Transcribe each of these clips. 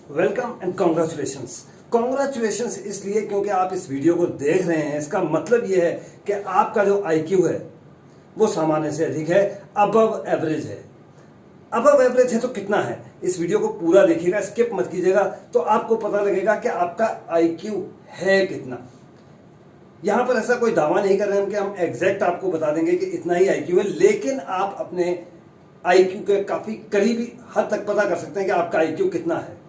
Welcome and congratulations. Congratulations इसलिए क्योंकि आप इस वीडियो को देख रहे हैं। इसका मतलब ये है कि आपका जो आईक्यू है वो सामान्य से अधिक है, अबव एवरेज है। अबव एवरेज है तो कितना है, इस वीडियो को पूरा देखिएगा, स्किप मत कीजिएगा, तो आपको पता लगेगा कि आपका आईक्यू है कितना। यहां पर ऐसा कोई दावा नहीं कर रहे हैं कि हम एग्जैक्ट आपको बता देंगे कि इतना ही आईक्यू है, लेकिन आप अपने आईक्यू के काफी करीबी हद तक पता कर सकते हैं कि आपका आईक्यू कितना है।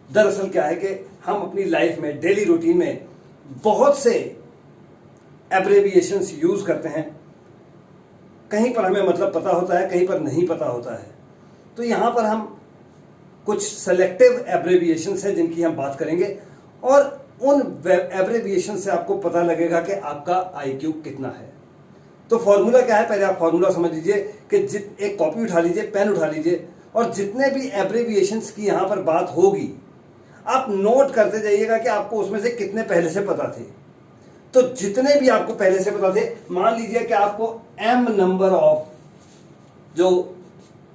दरअसल क्या है कि हम अपनी लाइफ में डेली रूटीन में बहुत से एब्रेविएशंस यूज करते हैं। कहीं पर हमें मतलब पता होता है, कहीं पर नहीं पता होता है। तो यहां पर हम कुछ सेलेक्टिव एब्रेविएशंस हैं जिनकी हम बात करेंगे और उन एब्रेविएशन से आपको पता लगेगा कि आपका आईक्यू कितना है। तो फॉर्मूला क्या है, पहले आप फॉर्मूला समझ लीजिए कि एक कॉपी उठा लीजिए, पेन उठा लीजिए और जितने भी एब्रेविएशंस की यहां पर बात होगी आप नोट करते जाइएगा कि आपको उसमें से कितने पहले से पता थे। तो जितने भी आपको पहले से पता थे, मान लीजिए कि आपको एम नंबर ऑफ जो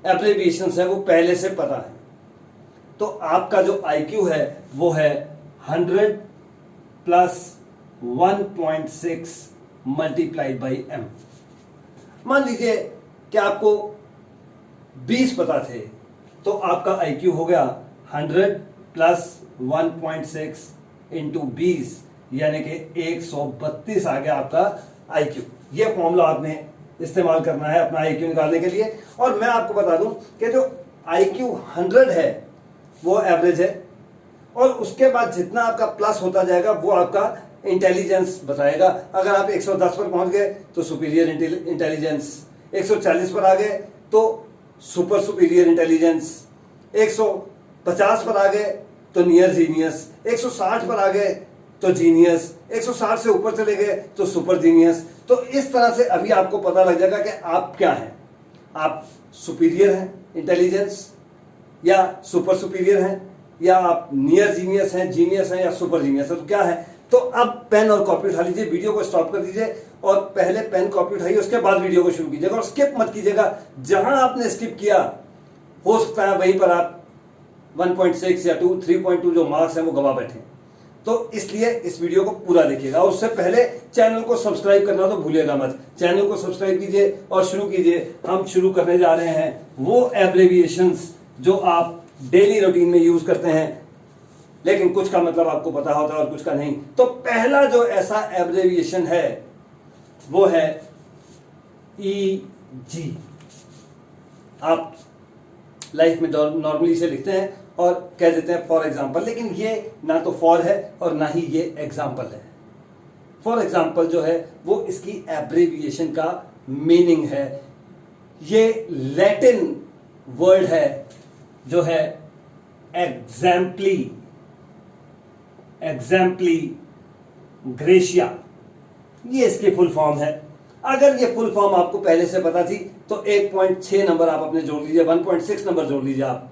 एब्रेविएशंस है वो पहले से पता है, तो आपका जो आईक्यू है वो है 100 प्लस 1.6 मल्टीप्लाइड बाई एम। मान लीजिए कि आपको 20 पता थे, तो आपका आईक्यू हो गया 100 प्लस 1.6 इंटू 20, यानी कि 132 आ गया आपका आईक्यू। यह फॉर्मूला आपने इस्तेमाल करना है अपना आईक्यू निकालने के लिए। और मैं आपको बता दूं कि जो आईक्यू 100 है वो एवरेज है, और उसके बाद जितना आपका प्लस होता जाएगा वो आपका इंटेलिजेंस बताएगा। अगर आप 110 पर पहुंच गए तो सुपीरियर इंटेलिजेंस, 140 पर आ गए तो सुपर सुपीरियर इंटेलिजेंस, 150 पर आ गए तो नियर जीनियस, 160 पर आ गए तो जीनियस, 160 से ऊपर चले गए तो सुपर जीनियस। तो इस तरह से अभी आपको पता लग जाएगा कि आप क्या हैं। आप सुपीरियर हैं इंटेलिजेंस, या सुपर सुपीरियर हैं, या आप नियर जीनियस हैं, जीनियस हैं, या सुपर जीनियस है, तो क्या है। तो अब पेन और कॉपी उठा लीजिए, वीडियो को स्टॉप कर दीजिए और पहले पेन कॉपी उठाइए, उसके बाद वीडियो को शुरू कीजिएगा और स्किप मत कीजिएगा। जहां आपने स्किप किया हो सकता है वहीं पर आप 1.6 या 3.2 जो मार्क्स हैं वो गवा बैठे। तो इसलिए इस वीडियो को पूरा देखिएगा, और उससे पहले चैनल को सब्सक्राइब करना तो भूलिएगा मत। चैनल को सब्सक्राइब कीजिए और शुरू कीजिए। हम शुरू करने जा रहे हैं वो एब्रेविएशंस जो आप डेली रूटीन में यूज करते हैं, लेकिन कुछ का मतलब आपको पता होता है और कुछ का नहीं। तो पहला जो ऐसा एब्रेविएशन है वो है EG। आप लाइफ में नॉर्मली इसे लिखते हैं और कह देते हैं फॉर एग्जाम्पल, लेकिन ये ना तो फॉर है और ना ही ये एग्जाम्पल है। फॉर एग्जाम्पल जो है वो इसकी एब्रेविएशन का मीनिंग है। ये लैटिन वर्ड है जो है एग्जाम्पली ग्रेशिया, ये इसकी फुल फॉर्म है। अगर ये फुल फॉर्म आपको पहले से पता थी तो 1.6 नंबर आप अपने जोड़ लीजिए, 1.6 नंबर जोड़ लीजिए आप।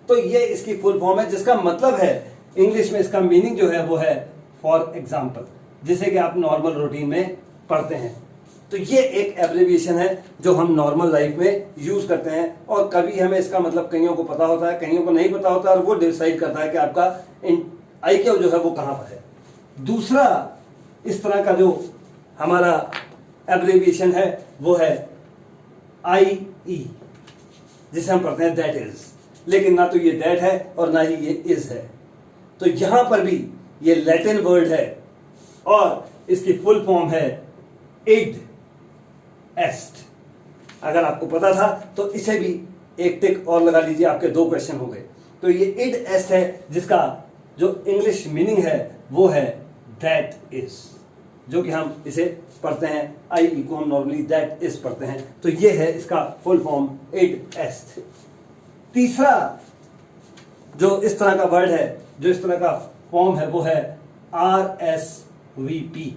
तो ये इसकी फुल फॉर्म है, जिसका मतलब है इंग्लिश में इसका मीनिंग जो है वो है फॉर एग्जाम्पल, जिसे कि आप नॉर्मल रूटीन में पढ़ते हैं। तो ये एक एब्रेविएशन है जो हम नॉर्मल लाइफ में यूज करते हैं, और कभी हमें इसका मतलब कईयों को पता होता है, कईयों को नहीं पता होता है, और वो डिसाइड करता है कि आपका आईक्यू जो है वो कहां पर है। दूसरा इस तरह का जो हमारा एब्रेविएशन है वो है IE, जिसे हम पढ़ते हैं दैट इज, लेकिन ना तो ये दैट है और ना ही ये इज है। तो यहां पर भी ये लैटिन वर्ड है और इसकी फुल फॉर्म है इड एस्ट। अगर आपको पता था तो इसे भी एक टिक और लगा लीजिए, आपके 2 क्वेश्चन हो गए। तो ये इड एस्ट है, जिसका जो इंग्लिश मीनिंग है वो है दैट इज, जो कि हम इसे पढ़ते हैं IE को हम नॉर्मली दैट इज पढ़ते हैं। तो ये है इसका फुल फॉर्म इड एस्ट। तीसरा जो इस तरह का वर्ड है, जो इस तरह का फॉर्म है वो है RSVP।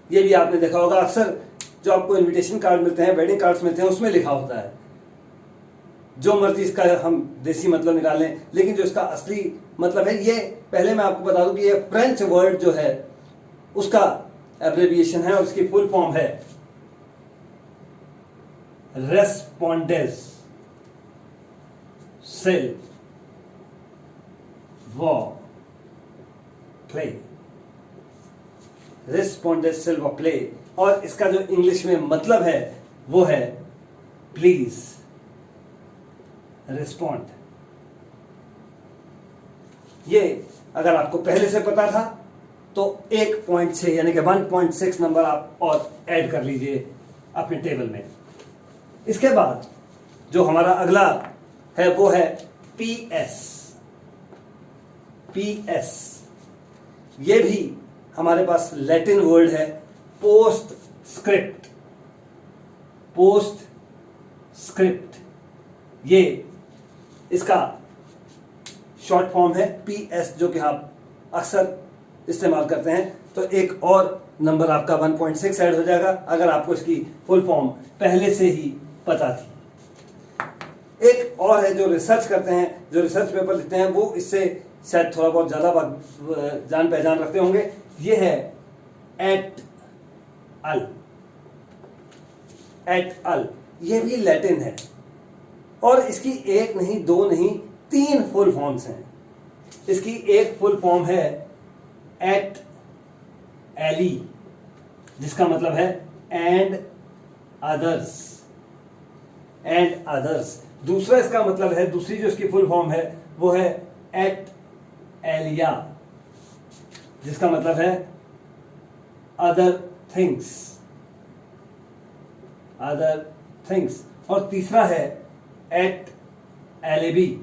ये भी आपने देखा होगा, अक्सर जो आपको इनविटेशन कार्ड मिलते हैं, वेडिंग कार्ड्स मिलते हैं, उसमें लिखा होता है। जो मर्जी इसका हम देसी मतलब निकाल लें, लेकिन जो इसका असली मतलब है, ये पहले मैं आपको बता दूं कि ये फ्रेंच वर्ड जो है उसका एब्रेविएशन है और इसकी फुल फॉर्म है रेस्पोंडेस सेल्फ वॉ प्ले, रिस्पोंडेड सिल्वर प्ले, और इसका जो इंग्लिश में मतलब है वो है प्लीज रिस्पॉन्ड। ये अगर आपको पहले से पता था तो 1.6 यानी कि 1.6 नंबर आप और ऐड कर लीजिए अपने टेबल में। इसके बाद जो हमारा अगला है वो है PS। PS ये भी हमारे पास लैटिन वर्ड है, पोस्ट स्क्रिप्ट। पोस्ट स्क्रिप्ट ये इसका शॉर्ट फॉर्म है PS, जो कि आप अक्सर इस्तेमाल करते हैं। तो एक और नंबर आपका 1.6 ऐड हो जाएगा अगर आपको इसकी फुल फॉर्म पहले से ही पता थी। एक और है जो रिसर्च करते हैं, जो रिसर्च पेपर लिखते हैं, वो इससे शायद थोड़ा बहुत ज्यादा जान पहचान रखते होंगे। ये है एट अल। एट अल ये भी लैटिन है और इसकी एक नहीं, दो नहीं, 3 फुल फॉर्म्स हैं। इसकी एक फुल फॉर्म है एट एली, जिसका मतलब है एंड अदर्स। And others. दूसरा इसका मतलब है, दूसरी जो इसकी फुल फॉर्म है वो है एट एलिया, जिसका मतलब है अदर थिंग्स। Other things. और तीसरा है एट एलेबी,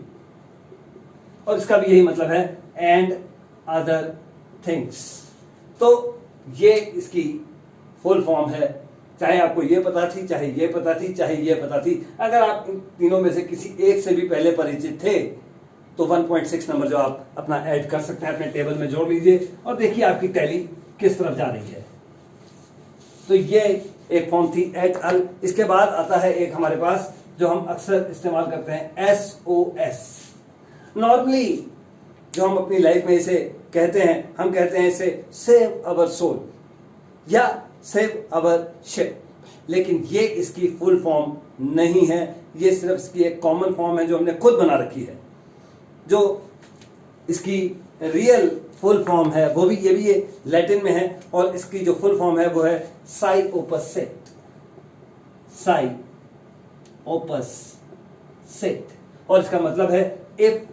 और इसका भी यही मतलब है एंड अदर थिंग्स। तो ये इसकी फुल फॉर्म है। चाहे आपको ये पता थी, चाहे ये पता थी, चाहे ये पता थी, अगर आप इन तीनों में से किसी एक से भी पहले परिचित थे तो 1.6 नंबर जो आप अपना ऐड कर सकते हैं, अपने टेबल में जोड़ लीजिए और देखिए आपकी टैली किस तरफ जा रही है। तो ये एक फॉर्म थी एट अल। इसके बाद आता है एक हमारे पास जो हम अक्सर इस्तेमाल करते हैं, SOS। नॉर्मली जो हम अपनी लाइफ में इसे कहते हैं, हम कहते हैं इसे सेव अवर सोल या सेव अवर शिप, लेकिन ये इसकी फुल फॉर्म नहीं है। ये सिर्फ इसकी एक कॉमन फॉर्म है जो हमने खुद बना रखी है। जो इसकी रियल फुल फॉर्म है वो भी ये लैटिन में है, और इसकी जो फुल फॉर्म है वो है साई ओपस सेट। साई ओपस सेट, और इसका मतलब है if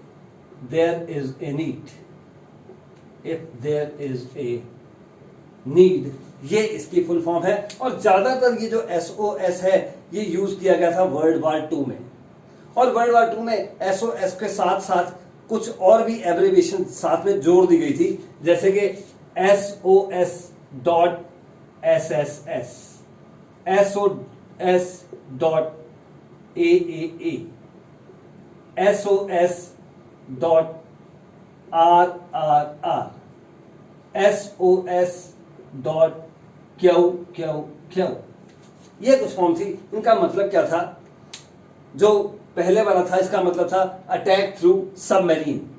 there is a need. If there is a need, ये इसकी फुल फॉर्म है। और ज्यादातर ये जो SOS है ये यूज किया गया था वर्ल्ड वॉर 2 में, और वर्ल्ड वॉर 2 में SOS के साथ साथ कुछ और भी एब्रिविएशन साथ में जोड़ दी गई थी, जैसे कि SOS.SSS, SOS.AAA, SOS.RRR, SOS.QQQ। ये कुछ फॉर्म थी। इनका मतलब क्या था? जो पहले वाला था इसका मतलब था अटैक थ्रू सबमरीन,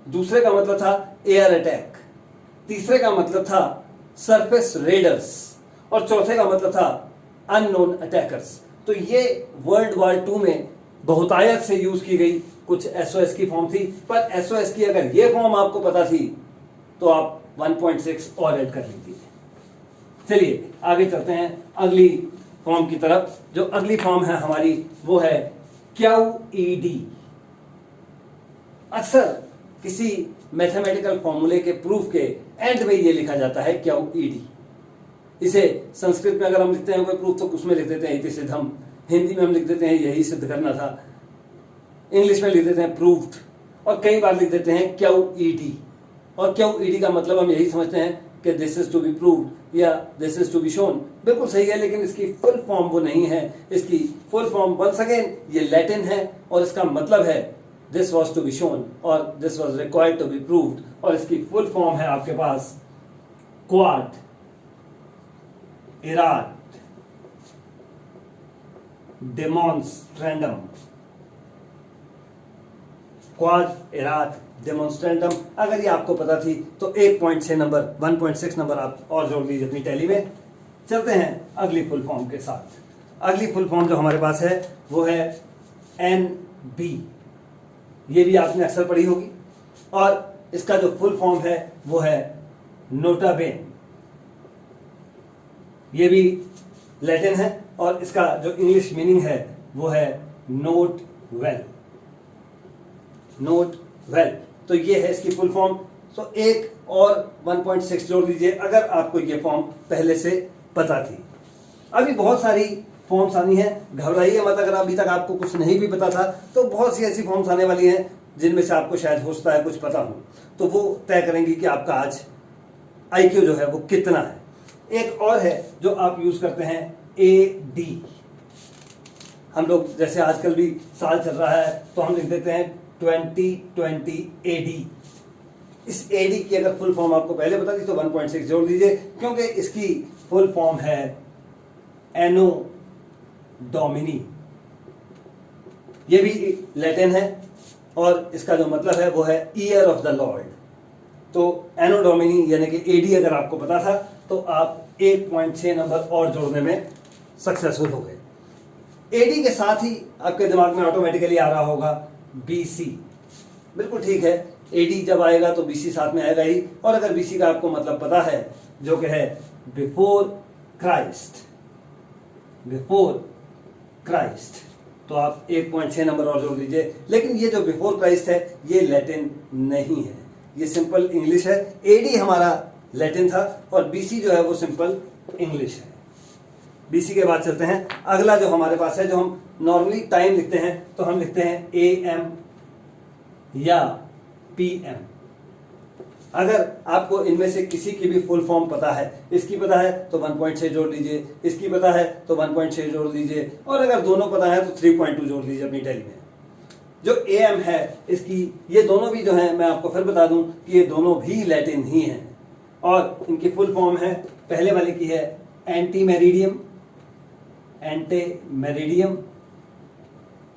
दूसरे का मतलब था एयर अटैक, तीसरे का मतलब था सरफेस रेडर्स, और चौथे का मतलब था अननोन अटैकर्स। तो ये वर्ल्ड वॉर 2 में बहुतायत से यूज की गई कुछ SOS की फॉर्म थी। पर SOS की अगर ये फॉर्म आपको पता थी तो आप 1.6 और ऐड कर लीजिए। चलिए आगे चलते हैं अगली फॉर्म की तरफ। जो अगली फॉर्म है हमारी वो है QED। अक्सर किसी मैथमेटिकल फॉर्मूले के प्रूफ के एंड में ये लिखा जाता है QED। इसे संस्कृत में अगर हम लिखते हैं कोई प्रूफ तो उसमें लिख देते हैं इति सिद्धम, हिंदी में हम लिख देते हैं यही सिद्ध करना था, इंग्लिश में लिख देते हैं प्रूव्ड, और कई बार लिख देते हैं QED। और QED का मतलब हम यही समझते हैं कि this is to be proved या this is to be shown. बिल्कुल सही है, लेकिन इसकी फुल फॉर्म वो नहीं है। इसकी फुल फॉर्म वंस अगेन ये लैटिन है और इसका मतलब है this was to be shown और this was required to be proved, और इसकी फुल फॉर्म है आपके पास क्वाड इराट डेमोन्स्ट्रेंडम। क्वाड इराट डेमोन्स्ट्रेंडम। अगर ये आपको पता थी तो 1.6 नंबर 1.6 नंबर आप और जोड़ लीजिए अपनी टैली में। चलते हैं अगली फुल फॉर्म के साथ। अगली फुल फॉर्म जो हमारे पास है वो है NB। ये भी आपने अक्सर पढ़ी होगी। और इसका जो फुल फॉर्म है वो है नोटा बेन। ये भी लैटिन है और इसका जो इंग्लिश मीनिंग है वो है नोट वेल, नोट वेल। तो ये है इसकी फुल फॉर्म। तो एक और 1.6 जोड़ दीजिए अगर आपको ये फॉर्म पहले से पता थी। अभी बहुत सारी फॉर्म्स आनी है, घबराइए मत। अगर अभी तक आपको कुछ नहीं भी पता था तो बहुत सी ऐसी फॉर्म्स आने वाली हैं जिनमें से आपको शायद हो सकता है कुछ पता हो, तो वो तय करेंगी कि आपका आज IQ जो है वो कितना है। एक और है जो आप यूज करते हैं, AD। हम लोग जैसे आजकल भी साल चल रहा है तो हम लिख देते हैं 2020 AD। इस AD की अगर फुल फॉर्म आपको पहले बता दी तो 1.6 जोड़ दीजिए, क्योंकि इसकी फुल फॉर्म है एनो डोमिनी। ये भी लैटिन है और इसका जो मतलब है वो है ईयर ऑफ द लॉर्ड। तो एनो डोमिनी यानी कि AD अगर आपको पता था तो आप 1.6 नंबर और जोड़ने में सक्सेसफुल हो गए। AD के साथ ही आपके दिमाग में ऑटोमेटिकली आ रहा होगा BC। बिल्कुल ठीक है, AD जब आएगा तो BC साथ में आएगा ही। और अगर BC का आपको मतलब पता है जो कि है बिफोर क्राइस्ट, बिफोर क्राइस्ट, तो आप 1.6 नंबर और जोड़ दीजिए। लेकिन ये जो बिफोर क्राइस्ट है ये लैटिन नहीं है, ये सिंपल इंग्लिश है। AD हमारा लैटिन था और BC जो है वो सिंपल इंग्लिश है। BC के बाद चलते हैं, अगला जो हमारे पास है, जो हम नॉर्मली टाइम लिखते हैं तो हम लिखते हैं AM या PM। अगर आपको इनमें से किसी की भी फुल फॉर्म पता है, इसकी पता है तो 1.6 जोड़ लीजिए, इसकी पता है तो 1.6 जोड़ लीजिए, और अगर दोनों पता है तो 3.2 जोड़ लीजिए अपनी टैली में। जो AM है इसकी, ये दोनों भी जो है मैं आपको फिर बता दूं कि ये दोनों भी लैटिन ही हैं और इनकी फुल फॉर्म है, पहले वाले की है एंटी मेरिडियम, एंटे मेरिडियम,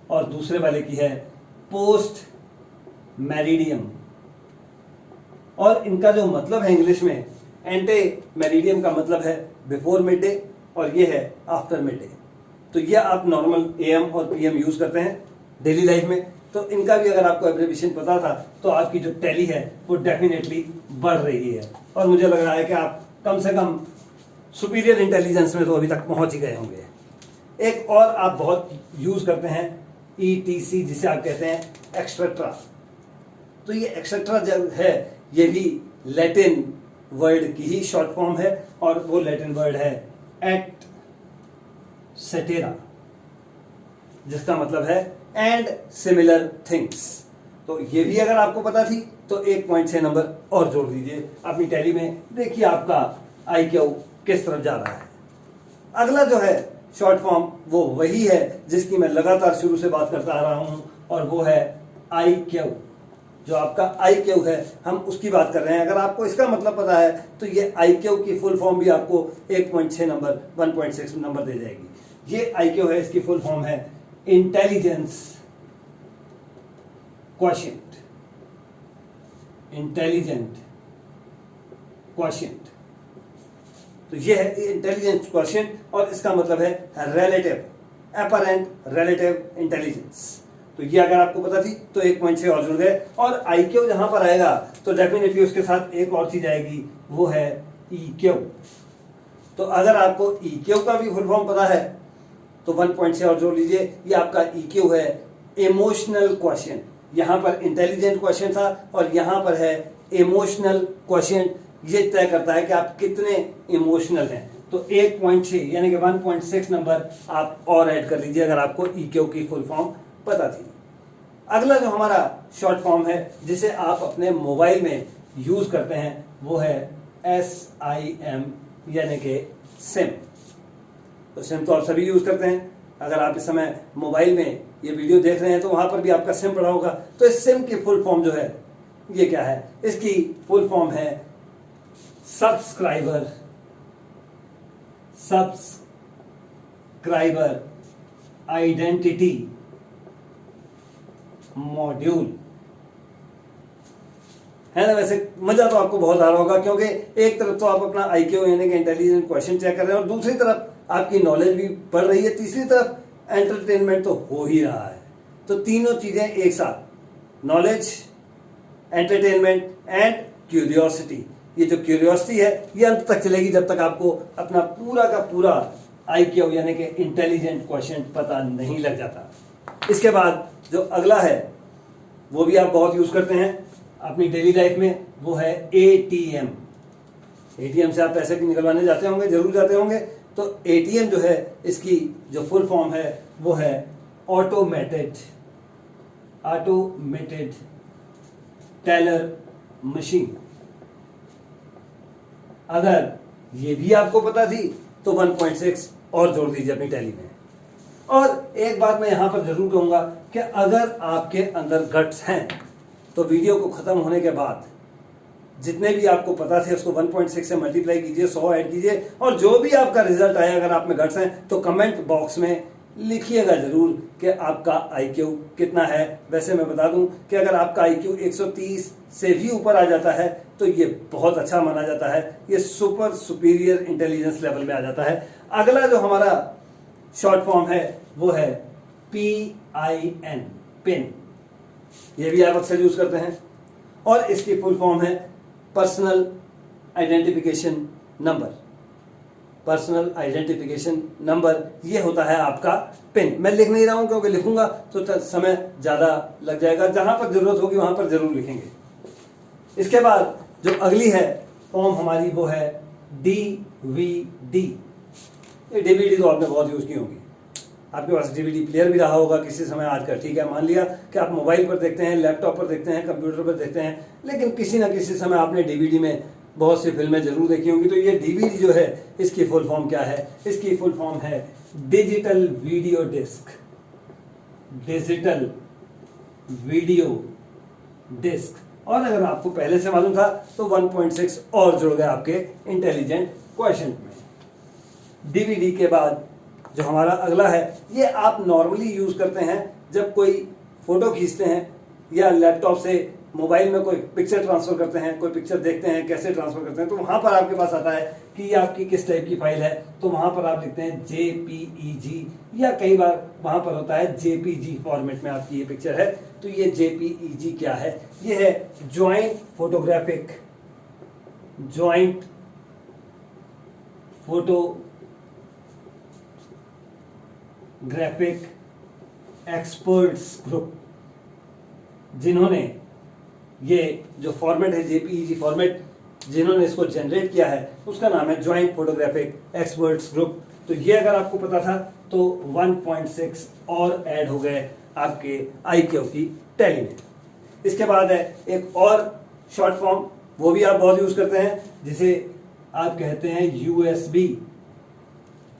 और दूसरे वाले की है पोस्ट मेरिडियम। और इनका जो मतलब है इंग्लिश में, एंटे मेरिडियम का मतलब है बिफोर मिड डे और ये है आफ्टर मिड डे। तो ये आप नॉर्मल AM और PM यूज करते हैं डेली लाइफ में। तो इनका भी अगर आपको एब्रिविएशन पता था तो आपकी जो टैली है वो डेफिनेटली बढ़ रही है और मुझे लग रहा है कि आप कम से कम सुपीरियर इंटेलिजेंस में तो अभी तक पहुंच ही गए होंगे। एक और आप बहुत यूज करते हैं ETC, जिसे आप कहते हैं एक्सेट्रा। तो ये एक्सेट्रा जो है ये भी लैटिन वर्ड की ही शॉर्ट फॉर्म है और वो लैटिन वर्ड है एट सेटेरा, जिसका मतलब है एंड सिमिलर थिंग्स। तो ये भी अगर आपको पता थी तो 1.6 नंबर और जोड़ दीजिए अपनी टैली में। देखिए आपका IQ किस तरफ जा रहा है। अगला जो है शॉर्ट फॉर्म वो वही है जिसकी मैं लगातार शुरू से बात करता आ रहा हूं और वो है IQ। जो आपका IQ है हम उसकी बात कर रहे हैं। अगर आपको इसका मतलब पता है तो ये IQ की फुल फॉर्म भी आपको 1.6 नंबर 1.6 नंबर दे जाएगी। ये IQ है, इसकी फुल फॉर्म है इंटेलिजेंस क्वोशिएंट, इंटेलिजेंट क्वोशिएंट। तो ये है इंटेलिजेंस क्वोशिएंट और इसका मतलब है रिलेटिव, अपरेंट रिलेटिव इंटेलिजेंस। तो ये अगर आपको पता थी तो 1.6 और जुड़ गए। और IQ जहां पर आएगा तो डेफिनेटली उसके साथ एक और चीज आएगी, वो है EQ। तो अगर आपको EQ का भी फुल फॉर्म पता है तो 1.6 और जोड़ लीजिए। ये आपका EQ है इमोशनल क्वोशिएंट। यहां पर इंटेलिजेंट क्वोशिएंट था और यहां पर है इमोशनल क्वोशिएंट। ये तय करता है कि आप कितने इमोशनल हैं। तो 1.6 यानी कि 1.6 नंबर आप और ऐड कर लीजिए अगर आपको EQ की फुल फॉर्म पता थी। अगला जो हमारा शॉर्ट फॉर्म है जिसे आप अपने मोबाइल में यूज करते हैं वो है SIM यानी कि सिम। तो सिम तो आप सभी यूज करते हैं। अगर आप इस समय मोबाइल में ये वीडियो देख रहे हैं तो वहां पर भी आपका सिम पड़ा होगा। तो इस सिम की फुल फॉर्म जो है ये क्या है, इसकी फुल फॉर्म है सब्सक्राइबर आइडेंटिटी मॉड्यूल। है ना। वैसे मजा तो आपको बहुत आ रहा होगा क्योंकि एक तरफ तो आप अपना IQ यानी कि इंटेलिजेंट क्वेश्चन चेक कर रहे हैं और दूसरी तरफ आपकी नॉलेज भी बढ़ रही है, तीसरी तरफ एंटरटेनमेंट तो हो ही रहा है। तो तीनों चीजें एक साथ, नॉलेज, एंटरटेनमेंट एंड क्यूरियोसिटी। ये जो क्यूरियोसिटी है ये अंत तक चलेगी जब तक आपको अपना पूरा का पूरा IQ यानी कि इंटेलिजेंट क्वेश्चन पता नहीं लग जाता। इसके बाद जो अगला है वो भी आप बहुत यूज करते हैं अपनी डेली लाइफ में, वो है ATM। ATM से आप पैसे भी निकलवाने जाते होंगे, जरूर जाते होंगे। तो ATM जो है इसकी जो फुल फॉर्म है वो है ऑटोमेटेड टेलर मशीन। अगर ये भी आपको पता थी तो 1.6 और जोड़ दीजिए अपनी टैली में। और एक बात मैं यहां पर जरूर कहूंगा कि अगर आपके अंदर गट्स हैं तो वीडियो को खत्म होने के बाद जितने भी आपको पता थे उसको 1.6 से मल्टीप्लाई कीजिए, 100 ऐड कीजिए, और जो भी आपका रिजल्ट आया अगर आप में गट्स हैं तो कमेंट बॉक्स में लिखिएगा जरूर कि आपका IQ कितना है। वैसे मैं बता दूं कि अगर आपका IQ 130 से भी ऊपर आ जाता है तो ये बहुत अच्छा माना जाता है, ये सुपर सुपीरियर इंटेलिजेंस लेवल में आ जाता है। अगला जो हमारा शॉर्ट फॉर्म है वो है PIN, पिन। ये भी आप अक्सर यूज करते हैं और इसकी फुल फॉर्म है personal identification number. Personal identification number ये होता है आपका पिन। मैं लिख नहीं रहा हूं क्योंकि लिखूंगा तो समय ज्यादा लग जाएगा, जहां पर जरूरत होगी वहां पर जरूर लिखेंगे। इसके बाद जो अगली है फॉर्म हमारी वो है DVD। ये DVD तो आपने बहुत यूज की होगी, आपके पास DVD प्लेयर भी रहा होगा किसी समय आजकल। ठीक है, मान लिया कि आप मोबाइल पर देखते हैं, लैपटॉप पर देखते हैं, कंप्यूटर पर देखते हैं, लेकिन किसी ना किसी समय आपने DVD में बहुत सी फिल्में जरूर देखी होंगी। तो ये DVD जो है इसकी फुल फॉर्म क्या है? इसकी फुल फॉर्म है digital video disc. Digital video disc. और अगर आपको पहले से मालूम था तो 1.6 और जुड़ गए आपके इंटेलिजेंट क्वेश्चन में। DVD के बाद जो हमारा अगला है ये आप नॉर्मली यूज करते हैं जब कोई फोटो खींचते हैं या लैपटॉप से मोबाइल में कोई पिक्चर ट्रांसफर करते हैं, कोई पिक्चर देखते हैं, कैसे ट्रांसफर करते हैं, तो वहां पर आपके पास आता है कि ये आपकी किस टाइप की फाइल है। तो वहां पर आप लिखते हैं JPEG या कई बार वहां पर होता है JPG फॉर्मेट में आपकी ये पिक्चर है। तो ये JPEG क्या है? ये है ज्वाइंट फोटोग्राफिक एक्सपर्ट्स ग्रुप, जिन्होंने ये जो फॉर्मेट है JPEG फॉर्मेट, जिन्होंने इसको जनरेट किया है उसका नाम है ज्वाइंट फोटोग्राफिक एक्सपर्ट्स ग्रुप। तो ये अगर आपको पता था तो 1.6 और ऐड हो गए आपके IQ की टैली में। इसके बाद है एक और शॉर्ट फॉर्म, वो भी आप बहुत यूज करते हैं, जिसे आप कहते हैं USB।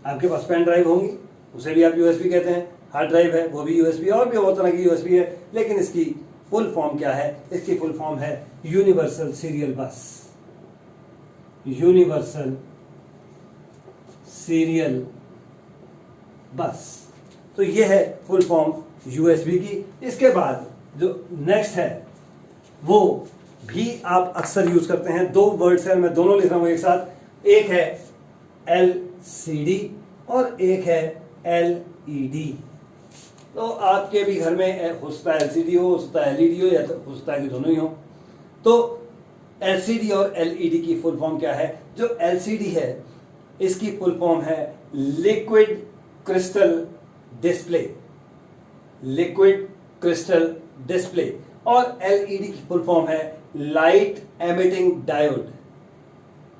आपके पास पेन ड्राइव होंगी, उसे भी आप USB कहते हैं। हार्ड ड्राइव है वो भी USB, और भी बहुत तरह की USB है, लेकिन इसकी फुल फॉर्म क्या है? इसकी फुल फॉर्म है यूनिवर्सल सीरियल बस। यूनिवर्सल सीरियल बस। तो ये है फुल फॉर्म USB की। इसके बाद जो नेक्स्ट है वो भी आप अक्सर यूज करते हैं। दो वर्ड्स हैं, मैं दोनों लिख रहा हूं एक साथ। एक है LCD और एक है LED। तो आपके भी घर में हो सकता है LCD हो सकता है LED हो, या तो हो सकता है कि दोनों ही हो। तो LCD और LED की फुल फॉर्म क्या है? जो LCD है इसकी फुल फॉर्म है liquid crystal display. Liquid crystal display. और LED की फुल फॉर्म है light emitting diode.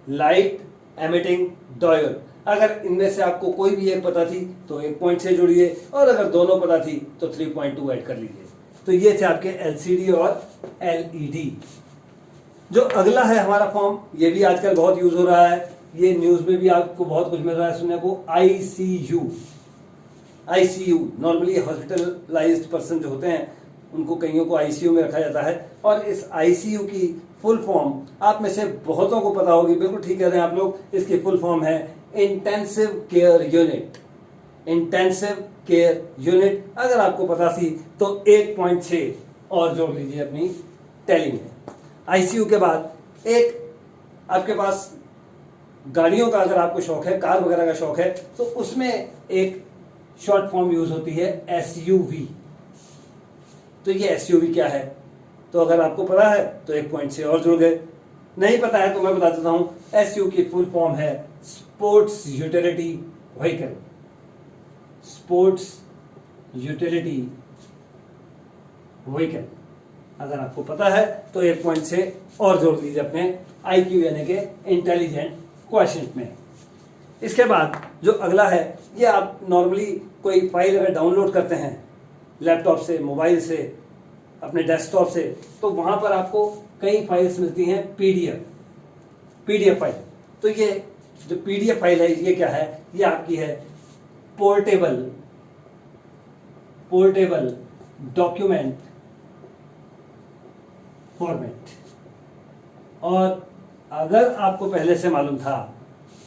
Light emitting diode. अगर इनमें से आपको कोई भी एक पता थी तो 1 पॉइंट से जुड़िए, और अगर दोनों पता थी तो 3.2 ऐड कर लीजिए। तो ये थे आपके LCD और LED। जो अगला है हमारा फॉर्म, ये भी आजकल बहुत यूज हो रहा है, ये न्यूज में भी आपको बहुत कुछ मिल रहा है सुनने को, ICU। नॉर्मली हॉस्पिटलाइज्ड पर्सन जो होते हैं उनको कईयों को ICU में रखा जाता है। और इस ICU की फुल फॉर्म आप में से बहुतों को पता होगी, बिल्कुल ठीक कह रहे हैं आप लोग। इसकी फुल फॉर्म है intensive care unit. Intensive care unit. अगर आपको पता थी तो 1.6 और जोड़ लीजिए अपनी टैली में। ICU के बाद एक आपके पास गाड़ियों का अगर आपको शौक है, कार वगैरह का शौक है, तो उसमें एक शॉर्ट फॉर्म यूज होती है SUV। तो ये SUV क्या है? तो अगर आपको पता है तो 1 पॉइंट से और जुड़ गए, नहीं पता है तो मैं बता देता हूं। SU की फुल फॉर्म है sports utility vehicle. Sports utility vehicle, अगर आपको पता है तो 1 पॉइंट से और जोड़ दीजिए अपने IQ यानी के इंटेलिजेंट क्वेश्चन में। इसके बाद जो अगला है, ये आप नॉर्मली कोई फाइल अगर डाउनलोड करते हैं लैपटॉप से, मोबाइल से, अपने डेस्कटॉप से, तो वहां पर आपको कई फाइल्स मिलती हैं पीडीएफ फाइल। तो ये जो पीडीएफ फाइल है ये क्या है, ये आपकी है पोर्टेबल डॉक्यूमेंट फॉर्मेट। और अगर आपको पहले से मालूम था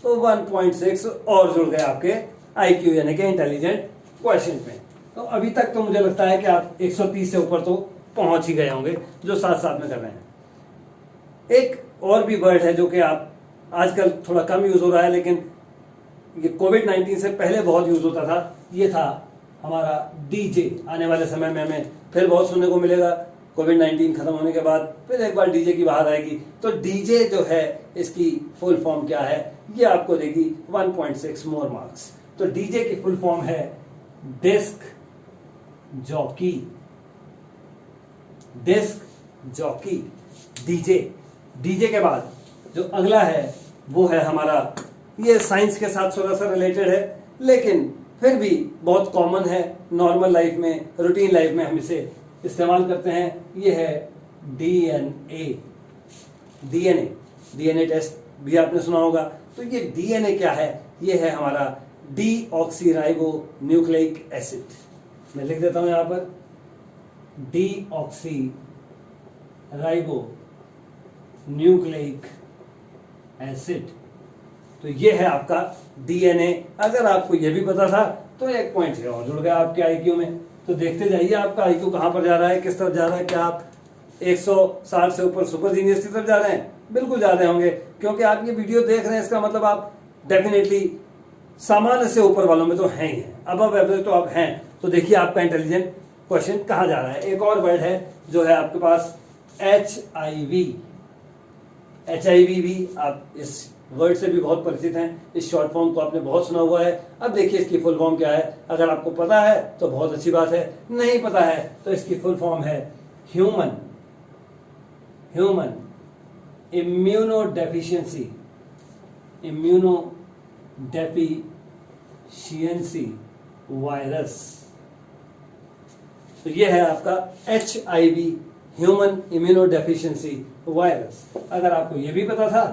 तो 1.6 और जुड़ गए आपके IQ यानी कि इंटेलिजेंट क्वेश्चन में। तो अभी तक तो मुझे लगता है कि आप 130 से ऊपर तो पहुंच ही गए होंगे जो साथ साथ में कर रहे हैं। एक और भी वर्ड है जो कि आप आजकल थोड़ा कम यूज हो रहा है, लेकिन ये कोविड-19 से पहले बहुत यूज होता था, ये था हमारा डीजे। आने वाले समय में हमें फिर बहुत सुनने को मिलेगा। कोविड-19 खत्म होने के बाद फिर एक बार डीजे की बात आएगी। तो डीजे जो है इसकी फुल फॉर्म क्या है, ये आपको देगी 1.6 मोर मार्क्स। तो डीजे की फुल फॉर्म है disc jockey. Disc jockey, DJ के बाद जो अगला है वो है हमारा, ये साइंस के साथ थोड़ा सा रिलेटेड है लेकिन फिर भी बहुत कॉमन है, नॉर्मल लाइफ में, रूटीन लाइफ में हम इसे इस्तेमाल करते हैं। ये है डीएनए टेस्ट भी आपने सुना होगा। तो ये डीएनए क्या है, ये है हमारा डीऑक्सीराइबो न्यूक्लिक एसिड। मैं लिख देता हूं यहां पर डीऑक्सीराइबो न्यूक्लिक एसिड। तो ये है आपका डीएनए। अगर आपको ये भी पता था तो 1 पॉइंट से और जुड़ गया आपके IQ में। तो देखते जाइए आपका IQ कहां पर जा रहा है, किस तरफ जा रहा है। क्या आप 160 से ऊपर सुपर जीनियस की तरफ जा रहे हैं? बिल्कुल जा रहे होंगे, क्योंकि आप ये वीडियो देख रहे हैं, इसका मतलब आप डेफिनेटली सामान्य से ऊपर वालों में तो हैं ही हैं, अबव एवरेज तो आप हैं। तो देखिए आपका इंटेलिजेंट क्वेश्चन कहां जा रहा है। एक और वर्ड है जो है आपके पास HIV। HIV भी आप इस वर्ड से भी बहुत परिचित हैं, इस शॉर्ट फॉर्म को आपने बहुत सुना हुआ है। अब देखिए इसकी फुल फॉर्म क्या है। अगर आपको पता है तो बहुत अच्छी बात है, नहीं पता है तो इसकी फुल फॉर्म है ह्यूमन इम्यूनोडेफिशिएंसी वायरस। तो ये है आपका HIV, ह्यूमन इम्यूनोडेफिशिएंसी वायरस। अगर आपको ये भी पता था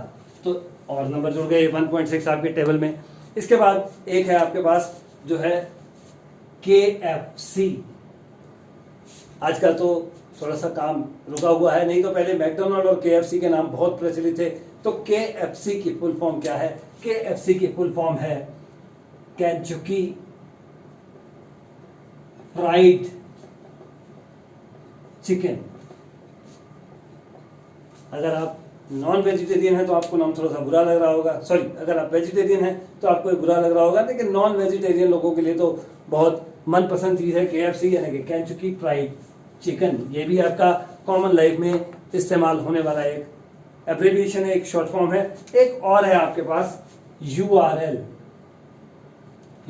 तो और नंबर जुड़ गए 1.6 आपके टेबल में। इसके बाद एक है आपके पास जो है KFC। आजकल तो थोड़ा सा काम रुका हुआ है, नहीं तो पहले मैकडोनल्ड और KFC के नाम बहुत प्रचलित थे। तो KFC की फुल फॉर्म क्या है? KFC की फुल फॉर्म है केंटकी फ्राइड चिकन। अगर आप नॉन वेजिटेरियन है तो आपको नाम थोड़ा सा बुरा लग रहा होगा, सॉरी अगर आप वेजिटेरियन है तो आपको बुरा लग रहा होगा, लेकिन नॉन वेजिटेरियन लोगों के लिए तो बहुत मनपसंद चीज है KFC यानी कि केंटकी फ्राइड चिकन। ये भी आपका कॉमन लाइफ में इस्तेमाल होने वाला एक एब्रिविएशन है, एक शॉर्ट फॉर्म है। एक और है आपके पास URL।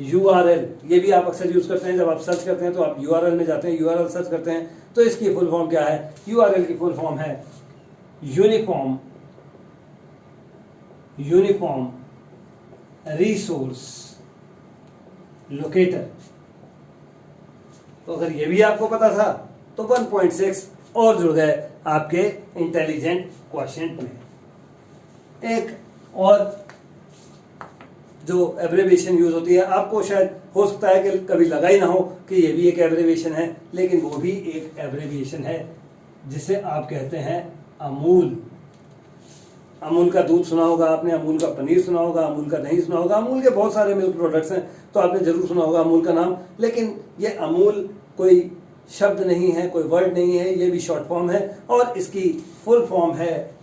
ये भी आप अक्सर यूज करते हैं, जब आप सर्च करते हैं तो आप URL में जाते हैं, URL सर्च करते हैं। तो इसकी फुल फॉर्म क्या है? URL की फुल फॉर्म है यूनिफॉर्म रिसोर्स लोकेटर। तो अगर ये भी आपको पता था तो 1.6 और जुड़ गए आपके इंटेलिजेंट क्वेश्चन में। एक और जो एब्रिविएशन यूज होती है, आपको शायद हो सकता है कि कभी लगा ही ना हो कि ये भी एक एब्रिविएशन है, लेकिन वो भी एक एब्रिविएशन है जिसे आप कहते हैं अमूल। अमूल का दूध सुना होगा आपने, अमूल का पनीर सुना होगा, अमूल का दही सुना होगा, अमूल के बहुत सारे मिल्क प्रोडक्ट्स हैं तो आपने जरूर सुना होगा अमूल का नाम। लेकिन ये अमूल कोई शब्द नहीं है, कोई वर्ड नहीं है, ये भी शॉर्ट फॉर्म है और इसकी फुल फॉर्म है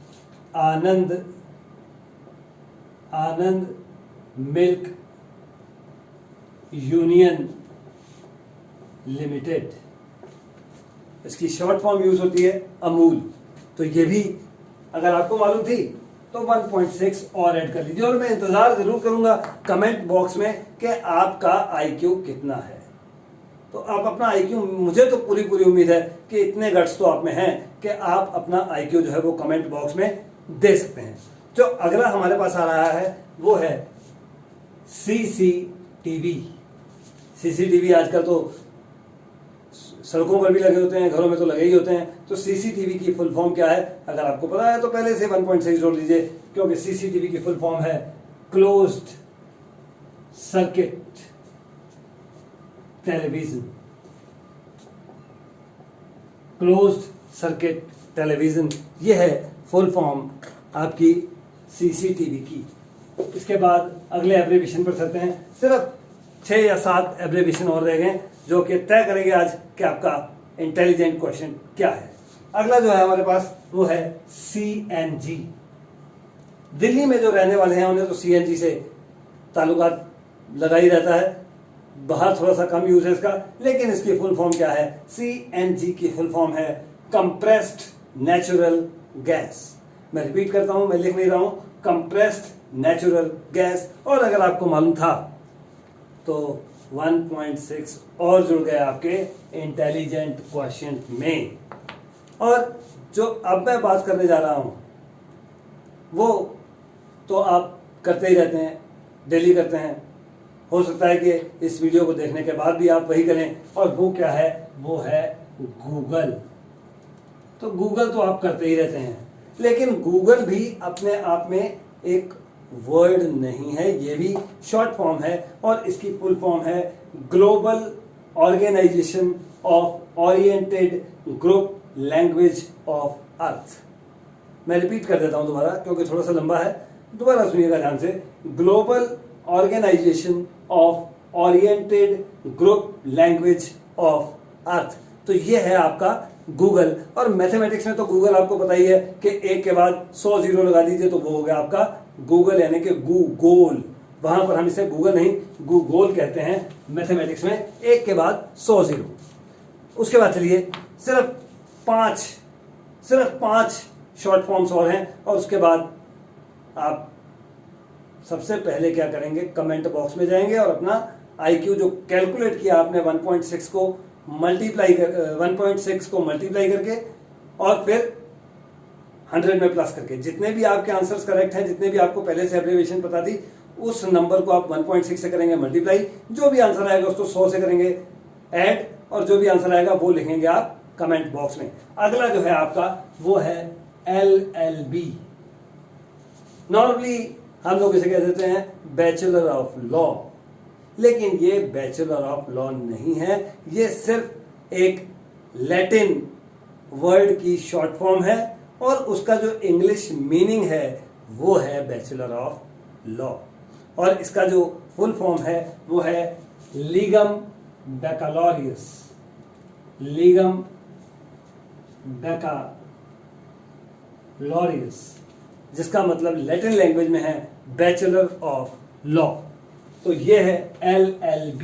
आनंद मिल्क यूनियन लिमिटेड। इसकी शॉर्ट फॉर्म यूज होती है अमूल। तो ये भी अगर आपको मालूम थी तो 1.6 और ऐड कर लीजिए। और मैं इंतजार जरूर करूंगा कमेंट बॉक्स में कि आपका आईक्यू कितना है। तो आप अपना आईक्यू, मुझे तो पूरी उम्मीद है कि इतने गट्स तो आप में हैं कि आप अपना आईक्यू जो है वो कमेंट बॉक्स में दे सकते हैं। जो अगला हमारे पास आ रहा है वो है सीसीटीवी। सीसीटीवी आजकल तो सड़कों पर भी लगे होते हैं, घरों में तो लगे ही होते हैं। तो सीसीटीवी की फुल फॉर्म क्या है, अगर आपको पता है तो पहले से 1.6 जोड़ लीजिए, क्योंकि सीसीटीवी की फुल फॉर्म है closed circuit television. Closed circuit television, ये है फुल फॉर्म आपकी सीसीटीवी की। इसके बाद अगले एब्रीविएशन पर चलते हैं। सिर्फ 6 या 7 एब्रीविएशन और रह गए जो कि तय करेंगे आज कि आपका इंटेलिजेंट क्वेश्चन क्या है। अगला जो है हमारे पास वो है सीएनजी। दिल्ली में जो रहने वाले हैं उन्हें तो सीएनजी से ताल्लुकात लगा ही रहता है, बाहर थोड़ा सा कम यूज है इसका। लेकिन इसकी फुल फॉर्म क्या है, सीएनजी की फुल फॉर्म है कंप्रेस्ड नेचुरल गैस। मैं रिपीट करता हूं, मैं लिख नहीं रहा हूं, कंप्रेस्ड नेचुरल गैस। और अगर आपको मालूम था तो 1.6 और जुड़ गया आपके इंटेलिजेंट क्वेश्चन में। और जो अब मैं बात करने जा रहा हूं वो तो आप करते ही रहते हैं, डेली करते हैं। हो सकता है कि इस वीडियो को देखने के बाद भी आप वही करें। और वो क्या है, वो है गूगल। तो गूगल तो आप करते ही रहते हैं, लेकिन गूगल भी अपने आप में एक वर्ड नहीं है, ये भी शॉर्ट फॉर्म है। और इसकी फुल फॉर्म है global organization of oriented group language of earth. मैं रिपीट कर देता हूं दोबारा, क्योंकि थोड़ा सा लंबा है, दोबारा सुनिएगा ध्यान से। Global organization of oriented group language of earth. तो ये है आपका गूगल। और मैथमेटिक्स में तो गूगल आपको पता ही है कि एक के बाद 100 जीरो लगा दीजिए तो वो हो गया आपका गूगल, यानी कि गूगोल। वहां पर हम इसे गूगल नहीं गूगोल कहते हैं मैथमेटिक्स में, एक के बाद 100 जीरो। उसके बाद चलिए सिर्फ पांच शॉर्ट फॉर्म्स और हैं। और उसके बाद आप सबसे पहले क्या करेंगे, कमेंट बॉक्स में जाएंगे और अपना आईक्यू जो कैलकुलेट किया आपने 1.6 को मल्टीप्लाई करके और फिर 100 में प्लस करके, जितने भी आपके आंसर्स करेक्ट हैं, जितने भी आपको पहले से एब्रिविएशन पता थी, उस नंबर को आप 1.6 से करेंगे मल्टीप्लाई। जो भी आंसर आएगा उसको 100 से करेंगे ऐड, और जो भी आंसर आएगा वो लिखेंगे आप कमेंट बॉक्स में। अगला जो है आपका वो है LLB। नॉर्मली हम लोग इसे कह देते हैं बैचलर ऑफ लॉ, लेकिन ये बैचलर ऑफ लॉ नहीं है, ये सिर्फ एक लैटिन वर्ड की शॉर्ट फॉर्म है और उसका जो इंग्लिश मीनिंग है वो है बैचलर ऑफ लॉ। और इसका जो फुल फॉर्म है वो है लीगम बैकालोरियस। लीगम बैकालोरियस, जिसका मतलब लैटिन लैंग्वेज में है बैचलर ऑफ लॉ। तो ये है LLB।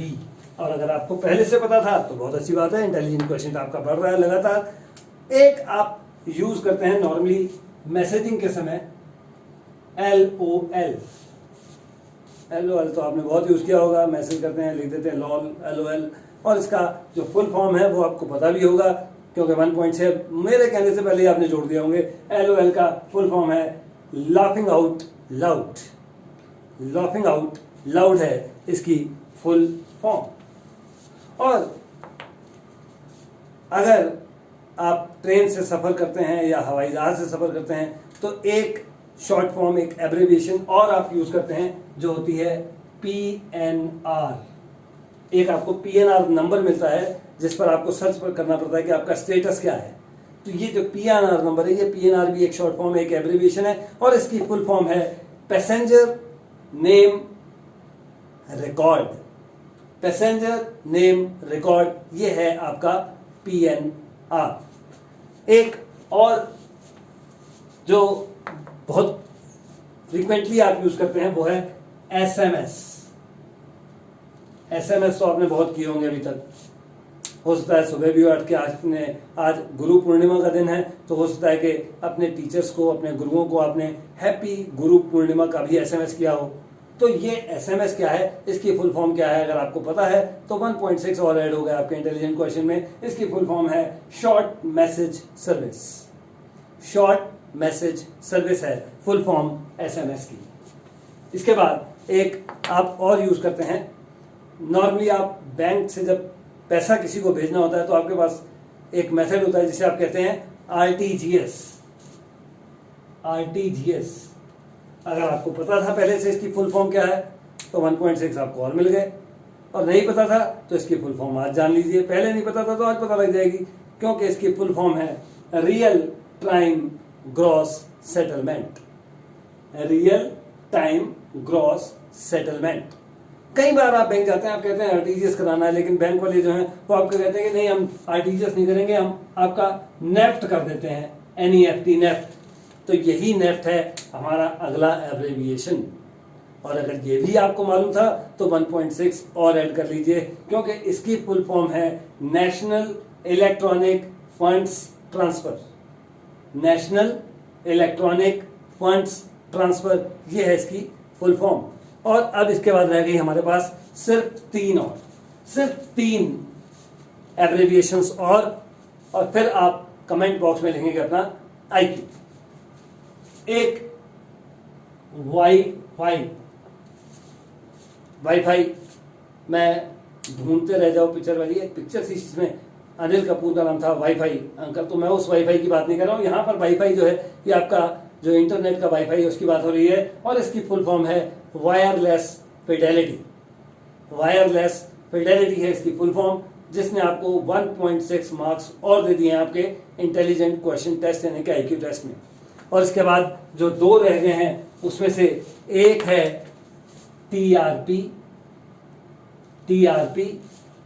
और अगर आपको पहले से पता था तो बहुत अच्छी बात है, इंटेलिजेंट क्वेश्चन आपका बढ़ रहा है लगातार। एक आप यूज करते हैं नॉर्मली मैसेजिंग के समय, LOL। LOL तो आपने बहुत यूज किया होगा, मैसेज करते हैं लिख देते हैं लॉल LOL। और इसका जो फुल फॉर्म है वो आपको पता भी होगा, क्योंकि 1.6 मेरे कहने से पहले ही आपने जोड़ दिया होंगे। LOL का फुल फॉर्म है laughing out loud. Laughing out loud है इसकी फुल फॉर्म। और अगर आप ट्रेन से सफर करते हैं या हवाई जहाज से सफर करते हैं तो एक शॉर्ट फॉर्म, एक एब्रिविएशन और आप यूज करते हैं जो होती है PNR। एक आपको PNR नंबर मिलता है जिस पर आपको सर्च करना पड़ता है कि आपका स्टेटस क्या है। तो ये जो PNR नंबर है, ये PNR भी एक शॉर्ट फॉर्म, एक एब्रिविएशन है। और इसकी फुल फॉर्म है passenger name record. Passenger name record, ये है आपका PNR। एक और जो बहुत फ्रीक्वेंटली आप यूज करते हैं वो है SMS। SMS तो आपने बहुत किए होंगे अभी तक। हो सकता है सुबह भी उठ के आज गुरु पूर्णिमा का दिन है, तो हो सकता है कि अपने टीचर्स को, अपने गुरुओं को आपने हैप्पी गुरु पूर्णिमा का भी SMS किया हो। तो ये SMS क्या है, इसकी फुल फॉर्म क्या है, अगर आपको पता है तो 1.6 और ऐड हो गया आपके इंटेलिजेंट क्वेश्चन में। इसकी फुल फॉर्म है short message service. Short message service है फुल फॉर्म SMS की। इसके बाद एक आप और यूज करते हैं, नॉर्मली आप बैंक से जब पैसा किसी को भेजना होता है तो आपके पास एक मेथड होता है जिसे आप कहते हैं RTGS। RTGS अगर आपको पता था पहले से इसकी फुल फॉर्म क्या है तो 1.6 आपको और मिल गए, और नहीं पता था तो इसकी फुल फॉर्म आज जान लीजिए। पहले नहीं पता था तो आज पता लग जाएगी, क्योंकि इसकी फुल फॉर्म है real time gross settlement. Real time gross settlement. कई बार आप बैंक जाते हैं, आप कहते हैं RTGS कराना है, लेकिन बैंक वाले जो हैं वो आपको कहते हैं कि नहीं, हम RTGS नहीं करेंगे, हम आपका नेफ्ट कर देते हैं, NEFT नेफ्ट। तो यही नेफ्ट है हमारा अगला एब्रेविएशन। और अगर ये भी आपको मालूम था तो 1.6 और ऐड कर लीजिए, क्योंकि इसकी फुल फॉर्म है national electronic funds transfer. National electronic funds transfer, ये है इसकी फुल फॉर्म। और अब इसके बाद रह गई हमारे पास सिर्फ तीन एब्रेविएशंस और फिर आप कमेंट बॉक्स में लिखेंगे अपना IQ। एक वाईफाई मैं ढूंढते रह जाओ पिक्चर वाली एक पिक्चर थी जिसमें अनिल कपूर का नाम था वाईफाई अंकल, तो मैं उस वाईफाई की बात नहीं कर रहा हूँ। यहाँ पर वाईफाई जो है ये आपका जो इंटरनेट का वाईफाई है उसकी बात हो रही है, और इसकी फुल फॉर्म है वायरलेस फिडेलिटी। वायरलेस फिडेलिटी है इसकी फुल फॉर्म, जिसने आपको 1.6 मार्क्स और दे दिए हैं आपके इंटेलिजेंट क्वेश्चन टेस्ट यानी कि IQ टेस्ट में। और इसके बाद जो दो रह गए हैं उसमें से एक है TRP।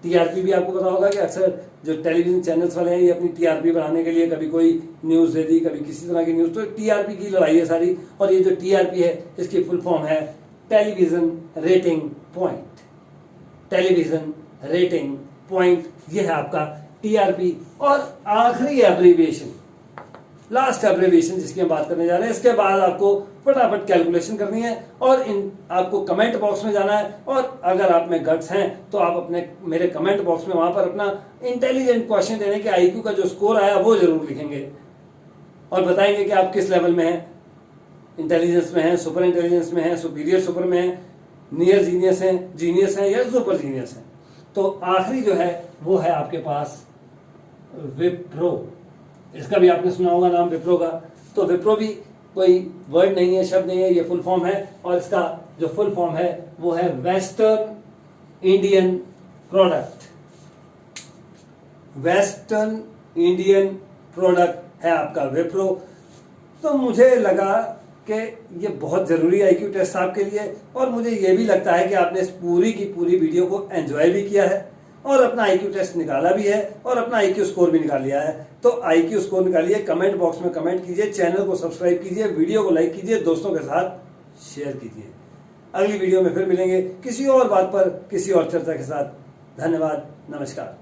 TRP भी आपको पता होगा कि अक्सर जो टेलीविजन चैनल्स वाले हैं ये अपनी TRP बढ़ाने के लिए कभी कोई न्यूज़ दे दी, कभी किसी तरह की न्यूज़, तो TRP की लड़ाई है सारी। और ये जो TRP है इसकी फुल फॉर्म है television rating point. Television rating point, ये है आपका TRP। और आखिरी एब्रीविएशन, लास्ट एब्रीविएशन जिसकी हम बात करने जा रहे हैं, इसके बाद आपको फटाफट कैलकुलेशन करनी है और आपको कमेंट बॉक्स में जाना है। और अगर आप में गट्स हैं तो आप अपने मेरे कमेंट बॉक्स में वहां पर अपना इंटेलिजेंट क्वेश्चन देने के IQ का जो स्कोर आया वो जरूर लिखेंगे और बताएंगे कि आप किस लेवल में हैं, इंटेलिजेंस में हैं, सुपर इंटेलिजेंस में हैं, सुपीरियर सुपर में हैं, नियर जीनियस हैं या सुपर जीनियस हैं। तो आखिरी जो है वो है आपके पास विप्रो। इसका भी आपने सुना होगा नाम विप्रो का। तो विप्रो भी कोई वर्ड नहीं है, शब्द नहीं है, ये फुल फॉर्म है, और इसका जो फुल फॉर्म है वो है western Indian product. Western Indian product है आपका विप्रो। तो मुझे लगा कि ये बहुत ज़रूरी IQ टेस्ट आपके लिए, और मुझे ये भी लगता है कि आपने इस पूरी की पूरी वीडियो को एंजॉय भी किया है और अपना IQ टेस्ट निकाला भी है और अपना IQ स्कोर भी निकाल लिया है। तो IQ स्कोर निकालिए, कमेंट बॉक्स में कमेंट कीजिए, चैनल को सब्सक्राइब कीजिए, वीडियो को लाइक कीजिए, दोस्तों के साथ शेयर कीजिए। अगली वीडियो में फिर मिलेंगे किसी और बात पर, किसी और चर्चा के साथ। धन्यवाद, नमस्कार।